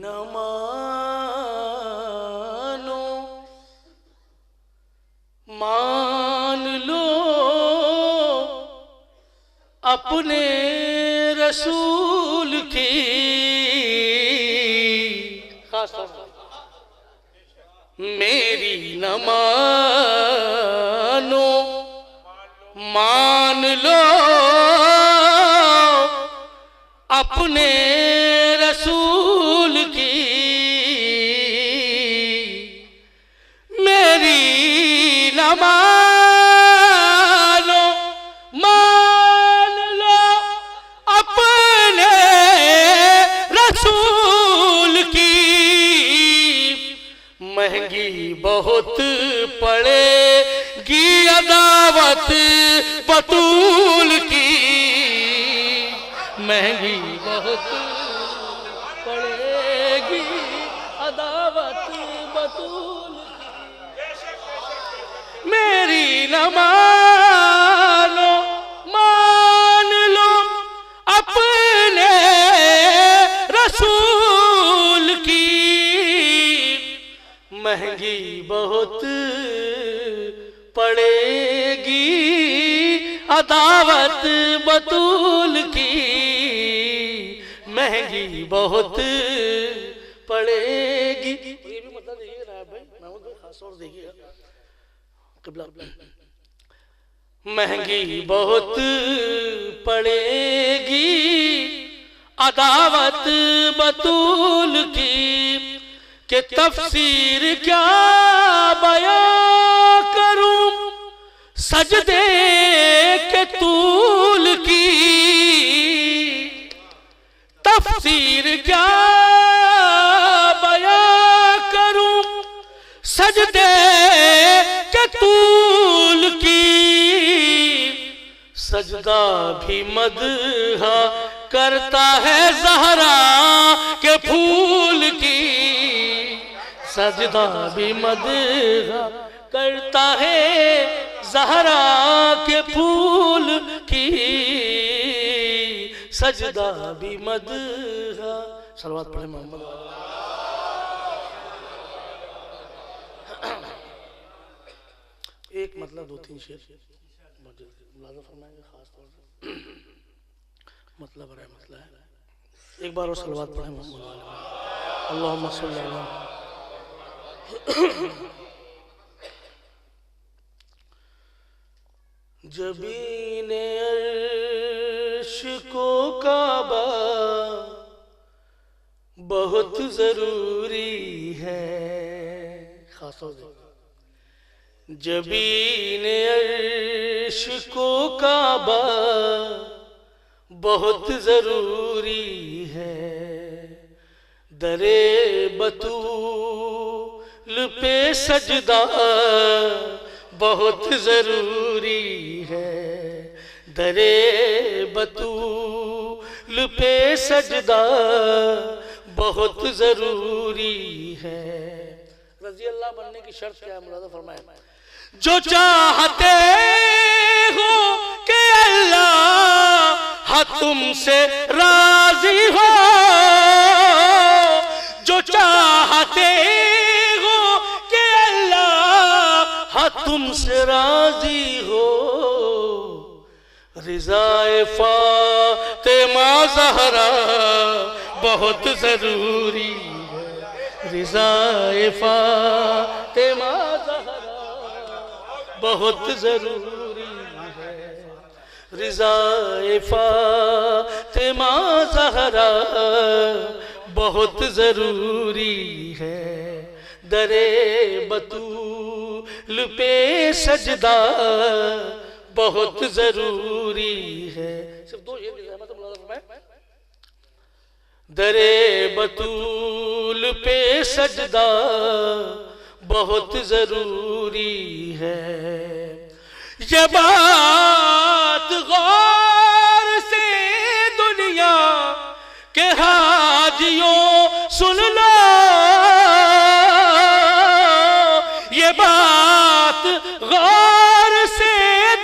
نہ مانو مان لو اپنے رسول کی میری نہ مانو مان لو اپنے رسول کی میری نہ مانو مان لو اپنے رسول کی مہنگی بہت پڑے گی عداوت بطول کی مہنگی بہت پڑے گی عداوت بطول کی میری نہ مانو مان لو اپنے رسول کی مہنگی بہت پڑے گی عداوت بطول کی مہنگی بہت پڑے گی یہ بھی مطلب دیکھیے رہا ہے بھائی محمود بھائی خاص اور دیکھیے قبلہ مہنگی بہت پڑے گی عداوت بطول کی کہ تفسیر کیا بیان کروں سجدے کے طول کی تفسیر کیا بیان کروں سجدے کے طول کی سجدہ بھی مدح کرتا ہے زہرا کے پھول کی سجدہ بھی مدح کرتا ہے زہرا کے پھول کی سجدہ بھی مدح صلوات پڑھیں محمد ایک مطلب دو تین شعر ملاحظہ فرمائیں گے خاص طور سے مطلب رہے مسئلہ ہے ایک بار اور صلوات پڑھیں محمد اللہم صلی اللہ جبین عرش کو کعبہ بہت ضروری ہے خاص طور سے جبین عرش کو کعبہ بہت ضروری ہے در بطول پہ سجدہ بہت ضروری ہے در بطول پہ سجدہ بہت ضروری ہے رضی اللہ بننے کی شرط کیا ہے ملاحظہ فرمائیں جو چاہتے ہو کہ اللہ تم سے راضی ہو جو چاہتے ہو کہ اللہ تم سے راضی ہو رضا فاطمہ زہرا بہت ضروری ہے رضا فاطمہ زہرا بہت ضروری ہے رضا فاطمہ زہرا بہت ضروری ہے در بطول پہ سجدہ بہت ضروری ہے صرف دو یہ در بطول پہ سجدہ بہت ضروری ہے یہ بات غور سے دنیا کے حاجیوں سن لو یہ بات غور سے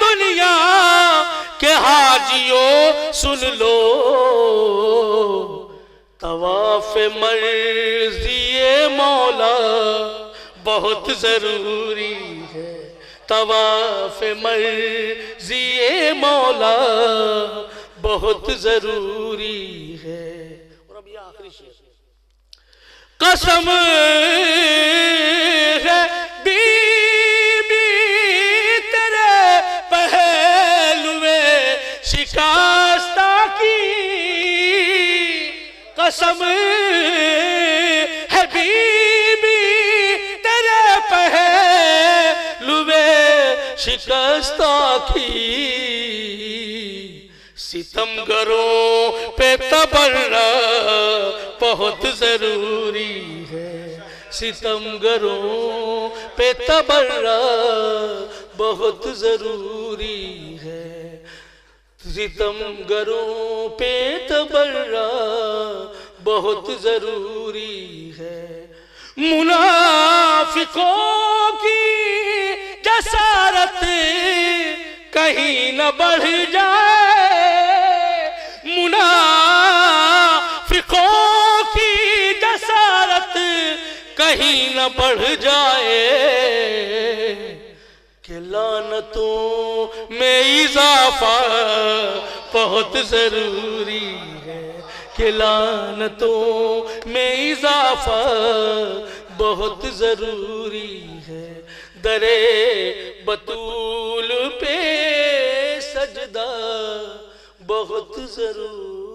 دنیا کے حاجیوں سن لو طواف طواف مرضی مولا بہت ضروری ہے، طواف مرضی مولا بہت ضروری ہے۔ اور اب یہ آخری شعر، قسم ہے بی بی تیرے پہلوے شکستہ کی، قسم ہے بی بی تیرے پہلوے شکستہ کی، ستمگروں پہ تبرہ بہت ضروری ہے، ستمگروں پہ تبرہ بہت ضروری ہے، ستمگروں پہ تبرہ بہت ضروری ہے۔ منافقوں کی جسارت کہیں نہ بڑھ جائے، منافقوں کی جسارت کہیں نہ بڑھ جائے، کہ لعنتوں میں اضافہ بہت ضروری ہے، کہ لعنتوں میں اضافہ بہت ضروری ہے، درے بطول پہ سجدہ بہت ضروری